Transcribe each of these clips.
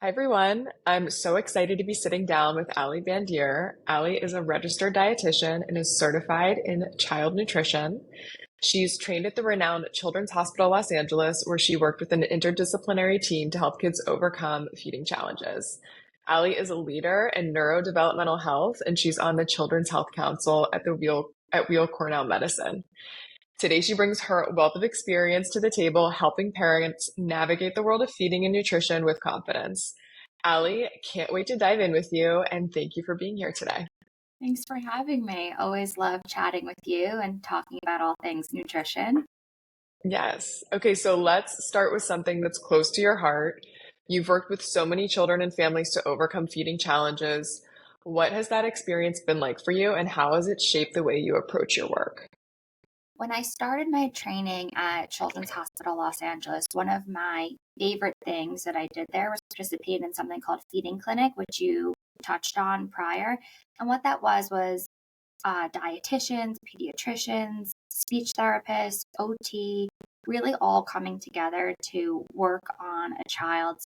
Hi, everyone. I'm so excited to be sitting down with Ali Bandier. Ali is a registered dietitian and is certified in child nutrition. She's trained at the renowned Children's Hospital Los Angeles, where she worked with an interdisciplinary team to help kids overcome feeding challenges. Ali is a leader in neurodevelopmental health, and she's on the Children's Health Council at Weill Cornell Medicine. Today, she brings her wealth of experience to the table, helping parents navigate the world of feeding and nutrition with confidence. Ali, can't wait to dive in with you, and thank you for being here today. Thanks for having me. Always love chatting with you and talking about all things nutrition. Yes. Okay, so let's start with something that's close to your heart. You've worked with so many children and families to overcome feeding challenges. What has that experience been like for you, and how has it shaped the way you approach your work? When I started my training at Children's Hospital Los Angeles, one of my favorite things that I did there was participate in something called Feeding Clinic, which you touched on prior. And what that was dietitians, pediatricians, speech therapists, OT, really all coming together to work on a child's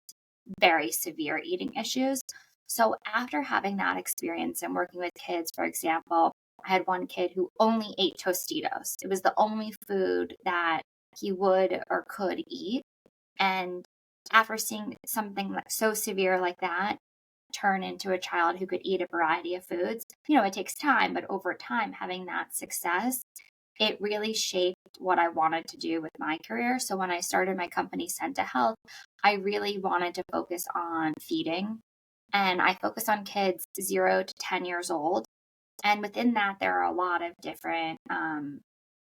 very severe eating issues. So after having that experience and working with kids, for example, I had one kid who only ate Tostitos. It was the only food that he would or could eat. And after seeing something so severe like that turn into a child who could eat a variety of foods, it takes time, but over time, having that success, it really shaped what I wanted to do with my career. So when I started my company, Senta Health, I really wanted to focus on feeding. And I focus on kids 0 to 10 years old. And within that, there are a lot of different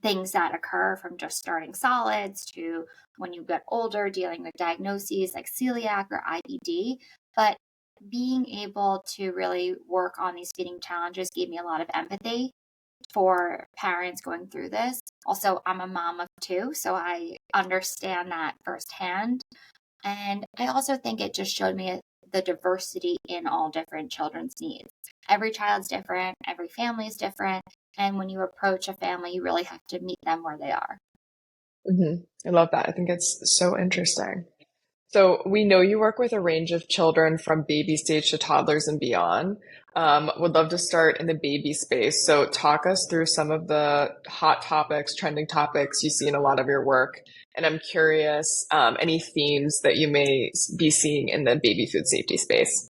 things that occur from just starting solids to when you get older, dealing with diagnoses like celiac or IBD. But being able to really work on these feeding challenges gave me a lot of empathy for parents going through this. Also, I'm a mom of two, so I understand that firsthand. And I also think it just showed me the diversity in all different children's needs. Every child's different, every family is different. And when you approach a family, you really have to meet them where they are. I love that. I think it's so interesting. So we know you work with a range of children from baby stage to toddlers and beyond. Would love to start in the baby space. So talk us through some of the hot topics, trending topics you see in a lot of your work. And I'm curious, any themes that you may be seeing in the baby food safety space.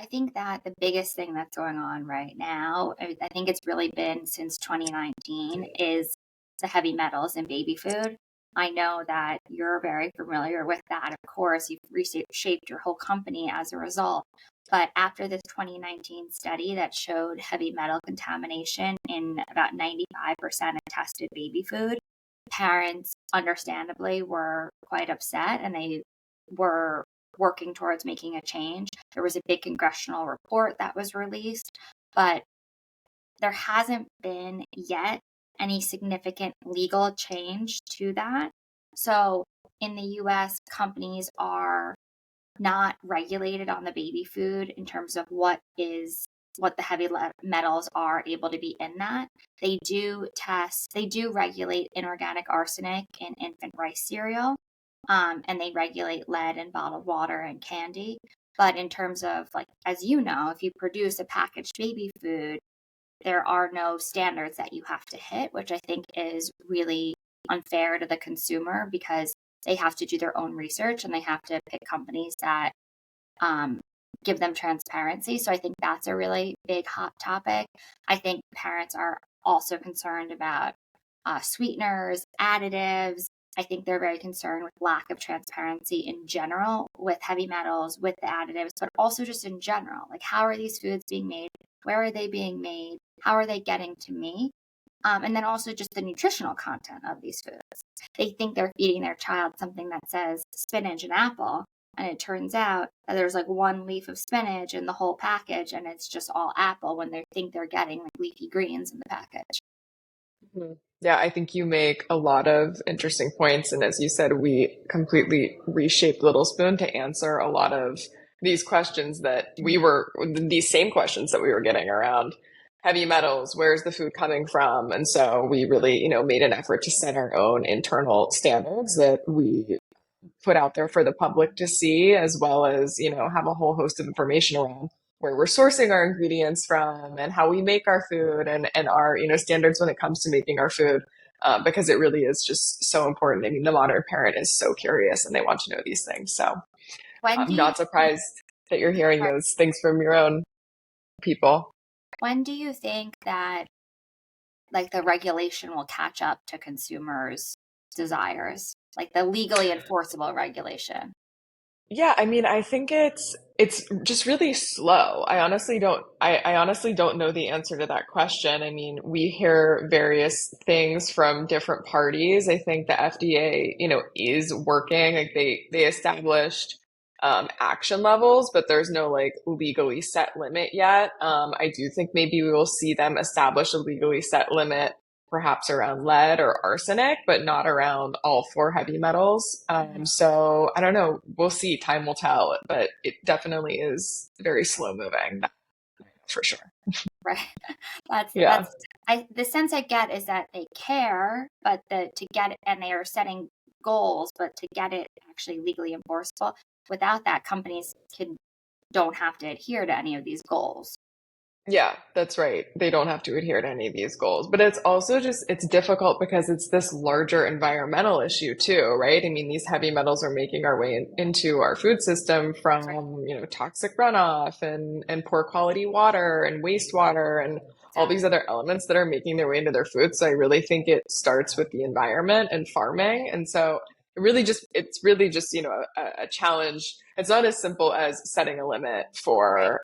I think that the biggest thing that's going on right now, I think it's really been since 2019, is the heavy metals in baby food. I know that you're very familiar with that. Of course, you've reshaped your whole company as a result. But after this 2019 study that showed heavy metal contamination in about 95% of tested baby food, parents understandably were quite upset and they were working towards making a change. There was a big congressional report that was released, but there hasn't been yet any significant legal change to that. So in the US, companies are not regulated on the baby food in terms of what the heavy metals are able to be in that. They do regulate inorganic arsenic in infant rice cereal, and they regulate lead in bottled water and candy. But in terms of, like, as you know, if you produce a packaged baby food, there are no standards that you have to hit, which I think is really unfair to the consumer because they have to do their own research and they have to pick companies that um, give them transparency. So I think that's a really big hot topic. I think parents are also concerned about sweeteners, additives. I think they're very concerned with lack of transparency in general with heavy metals, with the additives, but also just in general. Like, how are these foods being made? Where are they being made? How are they getting to me? And then also just the nutritional content of these foods. They think they're feeding their child something that says spinach and apple, and it turns out that there's like one leaf of spinach in the whole package, and it's just all apple when they think they're getting like leafy greens in the package. Mhm. Yeah, I think you make a lot of interesting points. And as you said, we completely reshaped Little Spoon to answer a lot of these questions that these same questions that we were getting around heavy metals, where's the food coming from? And so we really, made an effort to set our own internal standards that we put out there for the public to see, as well as, have a whole host of information around where we're sourcing our ingredients from and how we make our food and our, standards when it comes to making our food. Because it really is just so important. I mean, the modern parent is so curious and they want to know these things. So When I'm do you not surprised that you're hearing sorry, those things from your own people. when do you think that like the regulation will catch up to consumers' desires, like the legally enforceable regulation? Yeah, I mean, I think it's just really slow. I honestly don't know the answer to that question. I mean, we hear various things from different parties. I think the FDA, is working. Like they established action levels, but there's no like legally set limit yet. I do think maybe we will see them establish a legally set limit perhaps around lead or arsenic, but not around all four heavy metals. So I don't know. We'll see. Time will tell. But it definitely is very slow moving, that's for sure. Right. That's Yeah. the sense I get is that they care, but to get it, and they are setting goals, but to get it actually legally enforceable, without that, companies don't have to adhere to any of these goals. Yeah, that's right. They don't have to adhere to any of these goals. But it's also just, it's difficult because it's this larger environmental issue too, right? I mean, these heavy metals are making our way into our food system Right. from, toxic runoff and poor quality water and wastewater and all these Exactly. other elements that are making their way into their food. So I really think it starts with the environment and farming. And so it's really just, a challenge. It's not as simple as setting a limit Right. for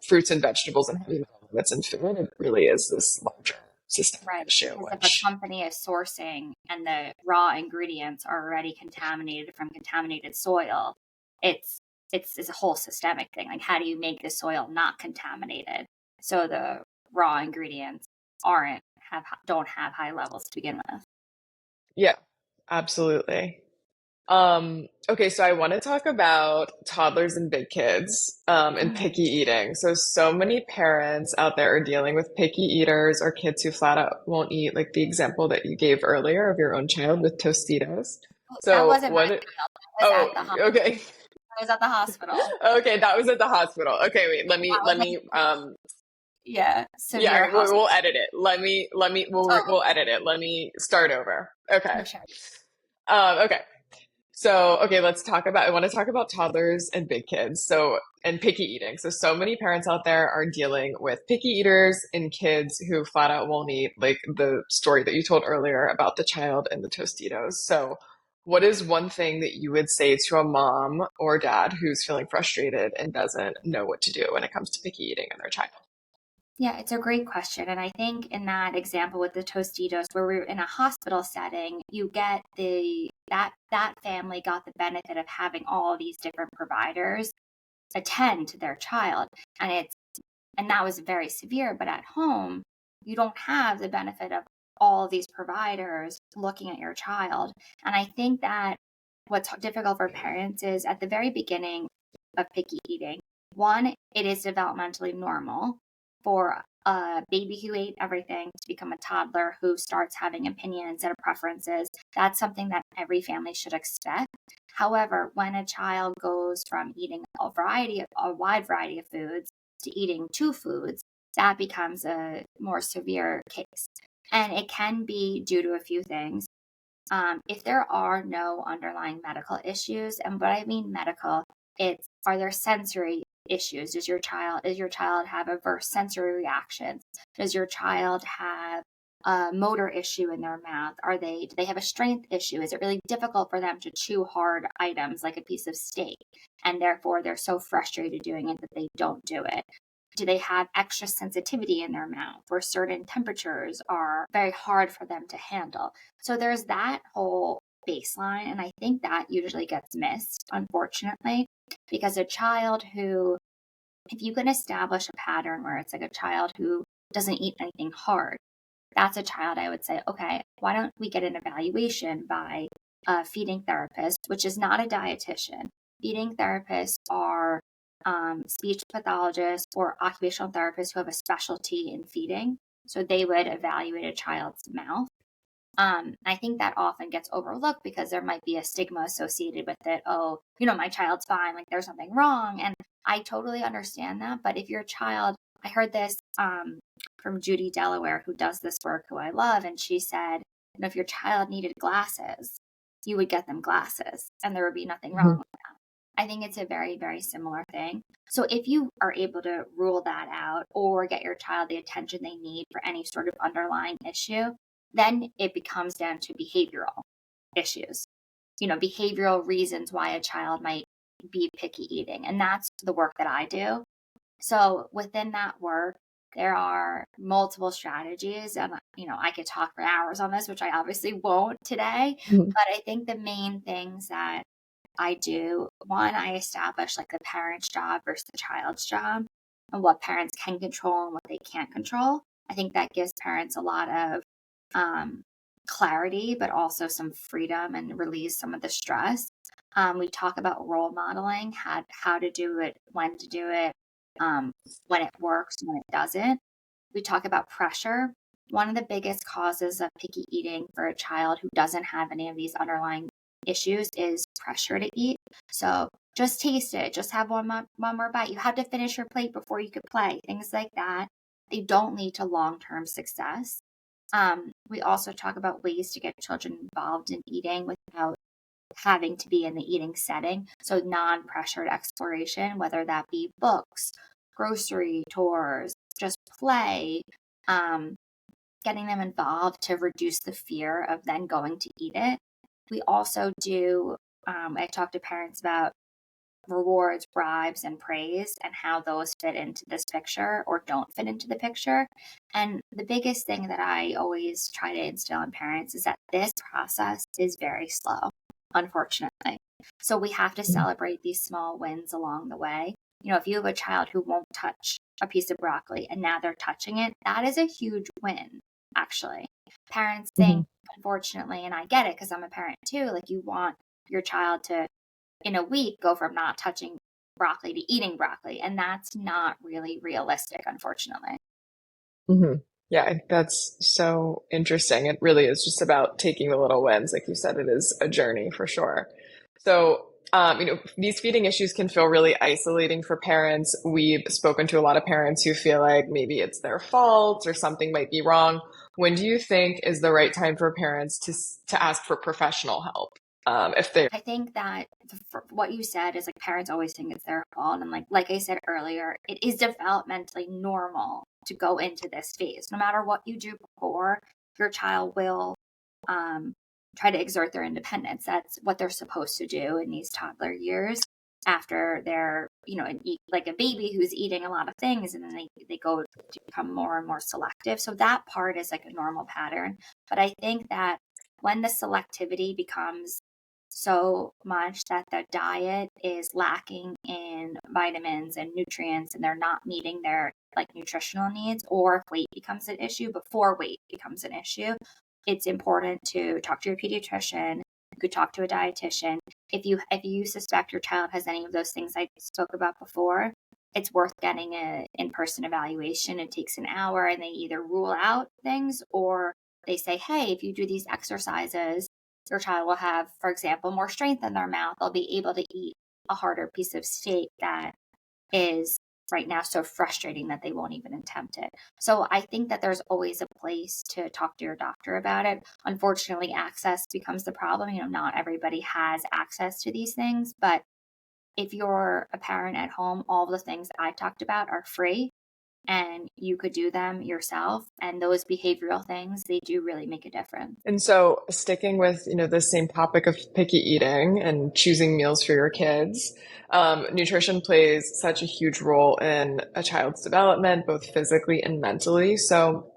fruits and vegetables and heavy metal limits in food. It really is this larger systemic Right. issue, Because if a which, company is sourcing and the raw ingredients are already contaminated from contaminated soil, it's it's a whole systemic thing. Like, how do you make the soil not contaminated so the raw ingredients aren't have don't have high levels to begin with? yeah, absolutely. Okay, so I want to talk about toddlers and big kids, and Mm. picky eating. So many parents out there are dealing with picky eaters or kids who flat out won't eat, like the example that you gave earlier of your own child with Tostitos. That So wasn't my what, child. That was oh, at the okay. I was at the hospital. Okay, that was at the hospital. Okay, wait, That was yeah, yeah, severe we'll hospital. edit it. Oh, We'll edit it. Let me start over. Okay. no, sure. Okay. So, okay, I want to talk about toddlers and big kids. And picky eating. So many parents out there are dealing with picky eaters and kids who flat out won't eat, like the story that you told earlier about the child and the Tostitos. So, what is one thing that you would say to a mom or dad who's feeling frustrated and doesn't know what to do when it comes to picky eating in their child? Yeah, it's a great question. And I think in that example with the Tostitos, where we are in a hospital setting, you get that family got the benefit of having all these different providers attend to their child. And that was very severe. But at home, you don't have the benefit of all of these providers looking at your child. And I think that what's difficult for parents is at the very beginning of picky eating, one, it is developmentally normal for a baby who ate everything to become a toddler who starts having opinions and preferences. That's something that every family should expect. However, when a child goes from eating a wide variety of foods to eating two foods, that becomes a more severe case. And it can be due to a few things. If there are no underlying medical issues, and what I mean medical, it's are there sensory issues? Does your child have adverse sensory reactions? Does your child have a motor issue in their mouth? Do they have a strength issue? Is it really difficult for them to chew hard items like a piece of steak? And therefore they're so frustrated doing it that they don't do it. Do they have extra sensitivity in their mouth where certain temperatures are very hard for them to handle? So there's that whole baseline. And I think that usually gets missed, unfortunately, because if you can establish a pattern where it's like a child who doesn't eat anything hard, that's a child I would say, okay, why don't we get an evaluation by a feeding therapist, which is not a dietitian. Feeding therapists are speech pathologists or occupational therapists who have a specialty in feeding. So they would evaluate a child's mouth I think that often gets overlooked because there might be a stigma associated with it. Oh, my child's fine, like there's nothing wrong. And I totally understand that. But if your child, I heard this from Judy Delaware, who does this work, who I love, and she said, if your child needed glasses, you would get them glasses and there would be nothing wrong with that. I think it's a very, very similar thing. So if you are able to rule that out or get your child the attention they need for any sort of underlying issue, then it becomes down to behavioral issues, behavioral reasons why a child might be picky eating. And that's the work that I do. So within that work, there are multiple strategies. And, I could talk for hours on this, which I obviously won't today. Mhm. But I think the main things that I do, one, I establish like the parent's job versus the child's job and what parents can control and what they can't control. I think that gives parents a lot of clarity, but also some freedom and release some of the stress. We talk about role modeling, how to do it, when to do it, when it works, when it doesn't. We talk about pressure. One of the biggest causes of picky eating for a child who doesn't have any of these underlying issues is pressure to eat. So just taste it, just have one more bite. You have to finish your plate before you could play, things like that. They don't lead to long-term success. We also talk about ways to get children involved in eating without having to be in the eating setting. So non-pressured exploration, whether that be books, grocery tours, just play, getting them involved to reduce the fear of then going to eat it. We also do, I talk to parents about rewards, bribes, and praise and how those fit into this picture or don't fit into the picture. And the biggest thing that I always try to instill in parents is that this process is very slow, unfortunately. So we have to celebrate these small wins along the way. If you have a child who won't touch a piece of broccoli and now they're touching it, that is a huge win, actually. Parents think, Mhm. unfortunately, and I get it because I'm a parent too, like you want your child to in a week go from not touching broccoli to eating broccoli. And that's not really realistic, unfortunately. Hmm. Yeah, that's so interesting. It really is just about taking the little wins. Like you said, it is a journey for sure. So, these feeding issues can feel really isolating for parents. We've spoken to a lot of parents who feel like maybe it's their fault or something might be wrong. When do you think is the right time for parents to ask for professional help? If they I think that what you said is like parents always think it's their fault. And like I said earlier, it is developmentally normal to go into this phase. No matter what you do before, your child will um, try to exert their independence. That's what they're supposed to do in these toddler years after they're, like a baby who's eating a lot of things and then they go to become more and more selective. So that part is like a normal pattern. But I think that when the selectivity becomes so much that the diet is lacking in vitamins and nutrients and they're not meeting their like nutritional needs, or if weight becomes an issue, before weight becomes an issue, it's important to talk to your pediatrician. You could talk to a dietitian. If you suspect your child has any of those things I spoke about before, it's worth getting a in-person evaluation. It takes an hour and they either rule out things or they say, hey, if you do these exercises, your child will have, for example, more strength in their mouth. They'll be able to eat a harder piece of steak that is right now so frustrating that they won't even attempt it. So I think that there's always a place to talk to your doctor about it. Unfortunately, access becomes the problem. Not everybody has access to these things, but if you're a parent at home, all the things I talked about are free and you could do them yourself. And those behavioral things, they do really make a difference. And so, sticking with the same topic of picky eating and choosing meals for your kids, nutrition plays such a huge role in a child's development, both physically and mentally. So,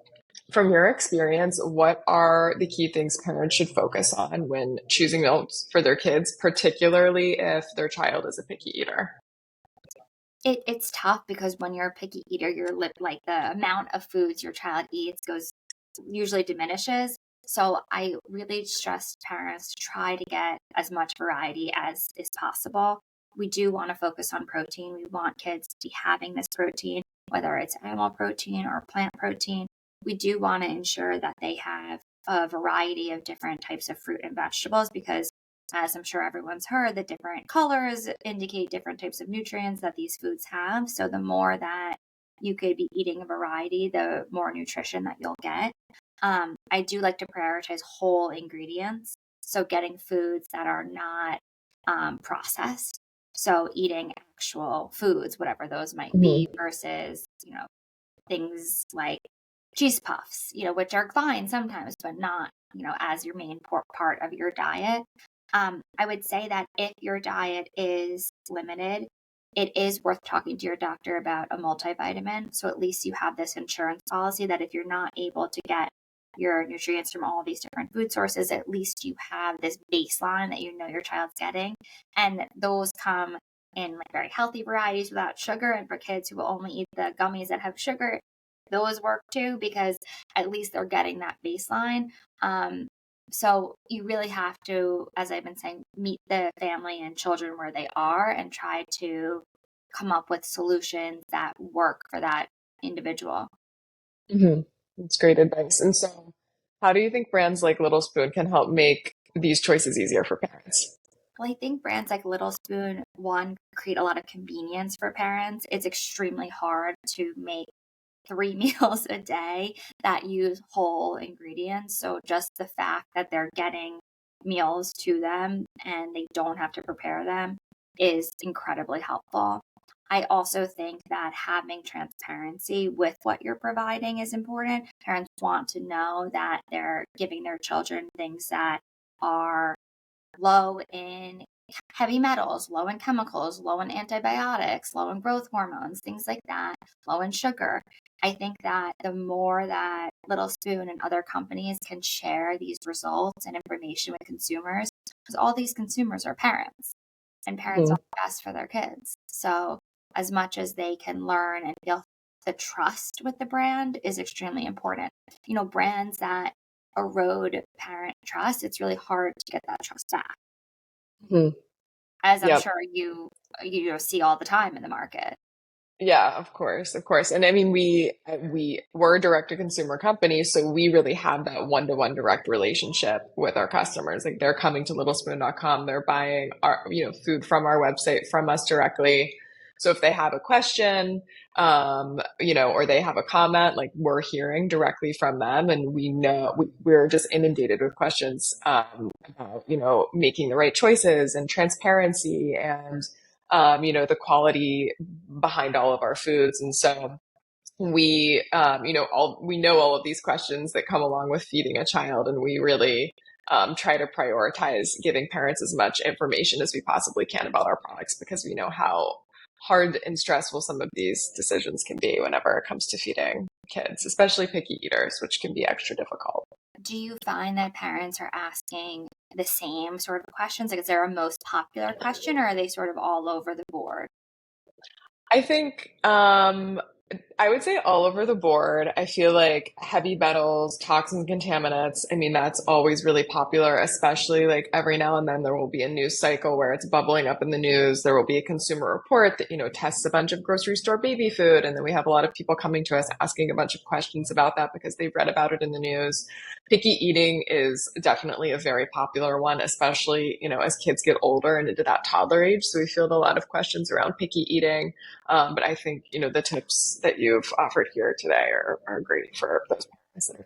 from your experience, what are the key things parents should focus on when choosing meals for their kids, particularly if their child is a picky eater? It's tough because when you're a picky eater, like the amount of foods your child eats goes usually diminishes. So I really stress parents to try to get as much variety as is possible. We do want to focus on protein. We want kids to be having this protein, whether it's animal protein or plant protein. We do want to ensure that they have a variety of different types of fruit and vegetables because, as I'm sure everyone's heard, the different colors indicate different types of nutrients that these foods have. So the more that you could be eating a variety, the more nutrition that you'll get. I do like to prioritize whole ingredients. So getting foods that are not processed. So eating actual foods, whatever those might be, Hmm. versus, things like cheese puffs, which are fine sometimes, but not, as your main part of your diet. I would say that if your diet is limited, it is worth talking to your doctor about a multivitamin. So at least you have this insurance policy that if you're not able to get your nutrients from all these different food sources, at least you have this baseline that you know your child's getting. And those come in like very healthy varieties without sugar. And for kids who will only eat the gummies that have sugar, those work too, because at least they're getting that baseline. So you really have to, as I've been saying, meet the family and children where they are and try to come up with solutions that work for that individual. Hmm. That's great advice. And so, how do you think brands like Little Spoon can help make these choices easier for parents? Well, I think brands like Little Spoon, one, create a lot of convenience for parents. It's extremely hard to make three meals a day that use whole ingredients. So just the fact that they're getting meals to them and they don't have to prepare them is incredibly helpful. I also think that having transparency with what you're providing is important. Parents want to know that they're giving their children things that are low in heavy metals, low in chemicals, low in antibiotics, low in growth hormones, things like that, low in sugar. I think that the more that Little Spoon and other companies can share these results and information with consumers, because all these consumers are parents and parents Hmm. want the best for their kids. So, as much as they can learn and feel the trust with the brand is extremely important. Brands that erode parent trust, it's really hard to get that trust back, Hmm. as I'm Yep. sure you see all the time in the market. Yeah, of course, of course. And I mean, we're a direct to consumer company, so we really have that one-to-one direct relationship with our customers. Like they're coming to littlespoon.com, they're buying our, food from our website from us directly. So if they have a question, or they have a comment, like we're hearing directly from them, and we know we're just inundated with questions about, making the right choices and transparency and the quality behind all of our foods. And so we know all of these questions that come along with feeding a child, and we really try to prioritize giving parents as much information as we possibly can about our products because we know how hard and stressful some of these decisions can be whenever it comes to feeding kids, especially picky eaters, which can be extra difficult. Do you find that parents are asking the same sort of questions? Like, is there a most popular question, or are they sort of all over the board? I think I would say all over the board. I feel like heavy metals, toxins, contaminants, I mean, that's always really popular, especially like every now and then there will be a news cycle where it's bubbling up in the news. There will be a consumer report that, tests a bunch of grocery store baby food. And then we have a lot of people coming to us asking a bunch of questions about that because they've read about it in the news. Picky eating is definitely a very popular one, especially, as kids get older and into that toddler age. So we field a lot of questions around picky eating. But I think, the tips that you've offered here today are great for those parents that are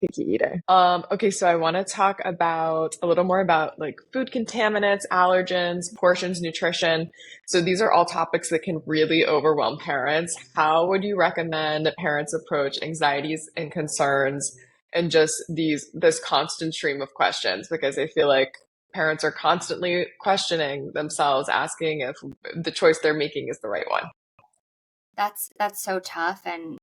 picky eating. Okay, so I want to talk about a little more about like food contaminants, allergens, portions, nutrition. So these are all topics that can really overwhelm parents. How would you recommend that parents approach anxieties and concerns and just this constant stream of questions? Because I feel like parents are constantly questioning themselves, asking if the choice they're making is the right one. That's so tough, and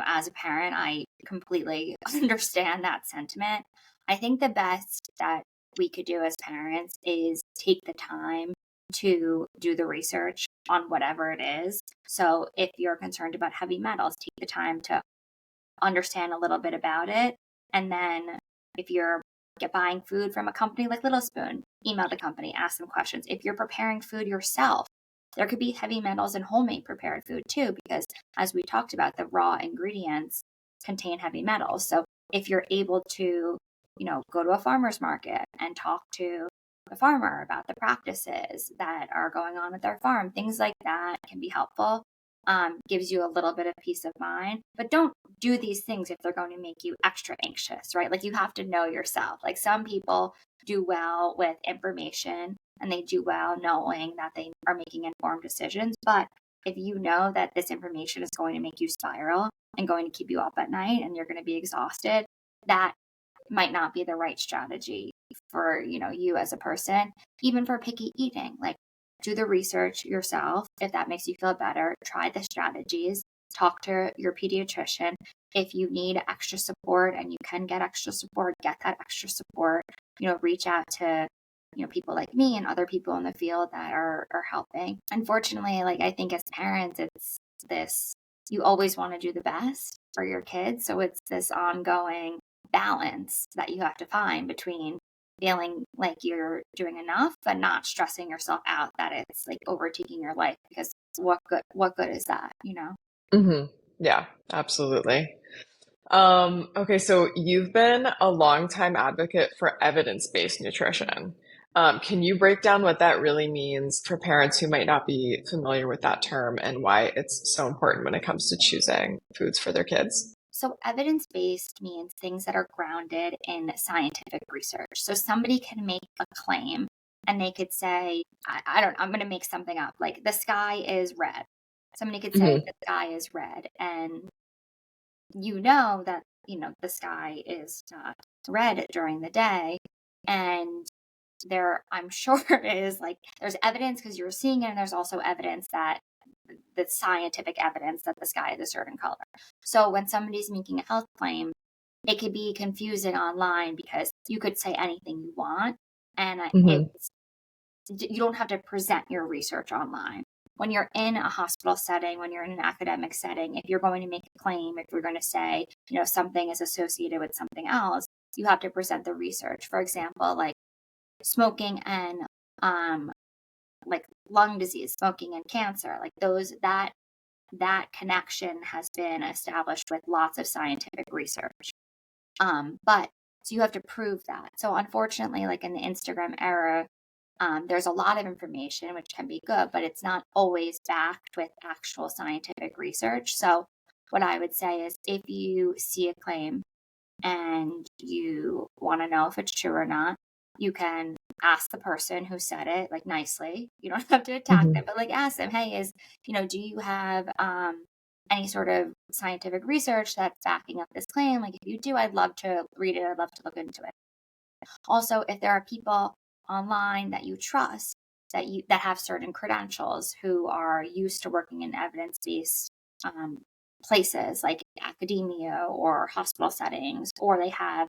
as a parent, I completely understand that sentiment. I think the best that we could do as parents is take the time to do the research on whatever it is. So if you're concerned about heavy metals, take the time to understand a little bit about it. And then if you're buying food from a company like Little Spoon, email the company, ask them questions. If you're preparing food yourself, there could be heavy metals in homemade prepared food too, because as we talked about, the raw ingredients contain heavy metals. So if you're able to, go to a farmer's market and talk to the farmer about the practices that are going on at their farm, things like that can be helpful. Gives you a little bit of peace of mind, but don't do these things if they're going to make you extra anxious, right? Like you have to know yourself. Like some people do well with information and they do well knowing that they are making informed decisions. But if you know that this information is going to make you spiral and going to keep you up at night and you're going to be exhausted, that might not be the right strategy for, you as a person. Even for picky eating, like do the research yourself. If that makes you feel better, try the strategies, talk to your pediatrician. If you need extra support and you can get extra support, get that extra support. Reach out to people like me and other people in the field that are helping. Unfortunately, like I think as parents, it's this, you always want to do the best for your kids. So it's this ongoing balance that you have to find between feeling like you're doing enough but not stressing yourself out that it's like overtaking your life, because what good is that, Hmm. Yeah, absolutely. Okay, so you've been a longtime advocate for evidence-based nutrition. Can you break down what that really means for parents who might not be familiar with that term and why it's so important when it comes to choosing foods for their kids? So evidence-based means things that are grounded in scientific research. So somebody can make a claim and they could say, I'm going to make something up, like the sky is red. Somebody could say Hmm. the sky is red, and that, the sky is not red during the day. And there, I'm sure, is like, there's evidence because you're seeing it, and there's also evidence that the scientific evidence that the sky is a certain color. So when somebody's making a health claim, it could be confusing online because you could say anything you want, and Hmm. it's you don't have to present your research online. When you're in a hospital setting, when you're in an academic setting, if you're going to make a claim, if you're going to say, something is associated with something else, you have to present the research. For example, like smoking and um, like lung disease, smoking and cancer, like that connection has been established with lots of scientific research. But so you have to prove that. So unfortunately, like in the Instagram era, there's a lot of information which can be good, but it's not always backed with actual scientific research. So what I would say is if you see a claim and you want to know if it's true or not, you can ask the person who said it, like nicely. You don't have to attack them, Hmm. but like ask them, hey, do you have any sort of scientific research that's backing up this claim? Like if you do, I'd love to read it. I'd love to look into it. Also, if there are people online that you trust that have certain credentials who are used to working in evidence-based um, places like academia or hospital settings, or they have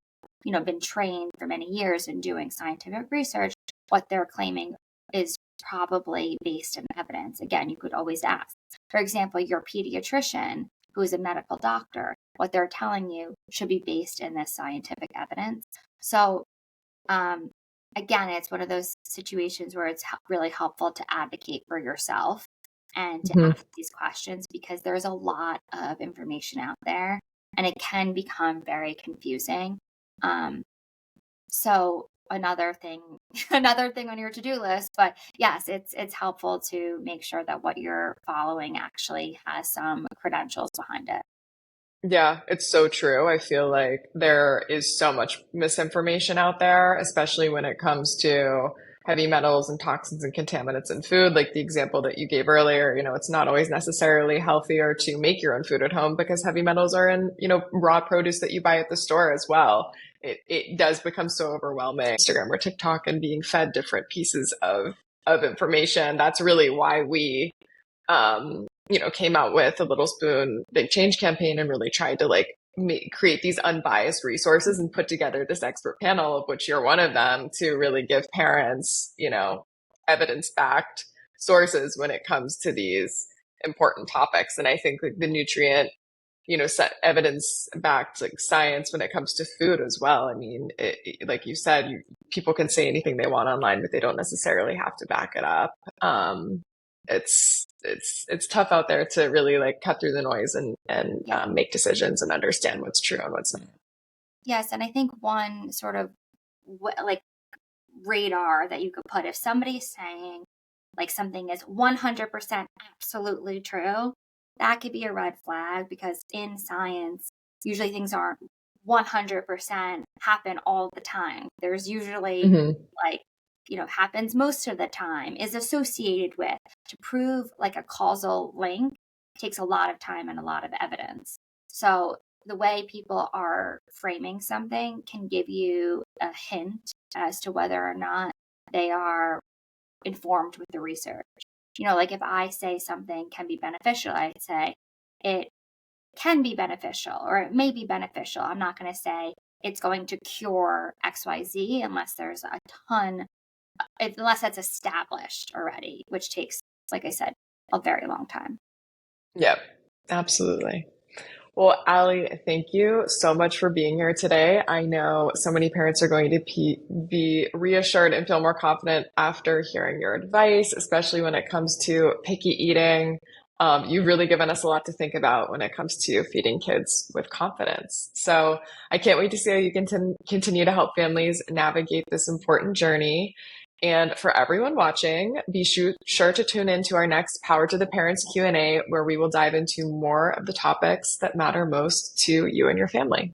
been trained for many years in doing scientific research, what they're claiming is probably based in evidence. Again, you could always ask. For example, your pediatrician, who is a medical doctor, what they're telling you should be based in this scientific evidence. So um, again, it's one of those situations where it's really helpful to advocate for yourself and to Hmm. ask these questions, because there's a lot of information out there and it can become very confusing. Um, so another thing, another thing on your to-do list, but yes, it's helpful to make sure that what you're following actually has some credentials behind it. Yeah, it's so true. I feel like there is so much misinformation out there, especially when it comes to heavy metals and toxins and contaminants in food. Like the example that you gave earlier, it's not always necessarily healthier to make your own food at home because heavy metals are in, raw produce that you buy at the store as well. It does become so overwhelming. Instagram or TikTok and being fed different pieces of information. That's really why we came out with a Little Spoon Big Change campaign and really tried to like create these unbiased resources and put together this expert panel, of which you're one of them, to really give parents, evidence-backed sources when it comes to these important topics. And I think like the nutrient, set evidence-backed like science when it comes to food as well. I mean, like you said, people can say anything they want online, but they don't necessarily have to back it up. It's tough out there to really like cut through the noise and Yeah. make decisions and understand what's true and what's not. Yes, and I think one sort of like radar that you could put if somebody's saying like something is 100% absolutely true, that could be a red flag because in science, usually things aren't 100% happen all the time. There's usually Hmm. like, happens most of the time, is associated with. To prove like a causal link takes a lot of time and a lot of evidence. So the way people are framing something can give you a hint as to whether or not they are informed with the research. Like if I say something can be beneficial, I say it can be beneficial or it may be beneficial. I'm not going to say it's going to cure XYZ unless there's a ton, unless that's established already, which takes, like I said, a very long time. Yep, absolutely. Well, Ali, thank you so much for being here today. I know so many parents are going to be reassured and feel more confident after hearing your advice, especially when it comes to picky eating. You've really given us a lot to think about when it comes to feeding kids with confidence. So I can't wait to see how you continue to help families navigate this important journey. And for everyone watching, be sure to tune in to our next Power to the Parents Q&A, where we will dive into more of the topics that matter most to you and your family.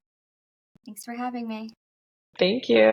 Thanks for having me. Thank you.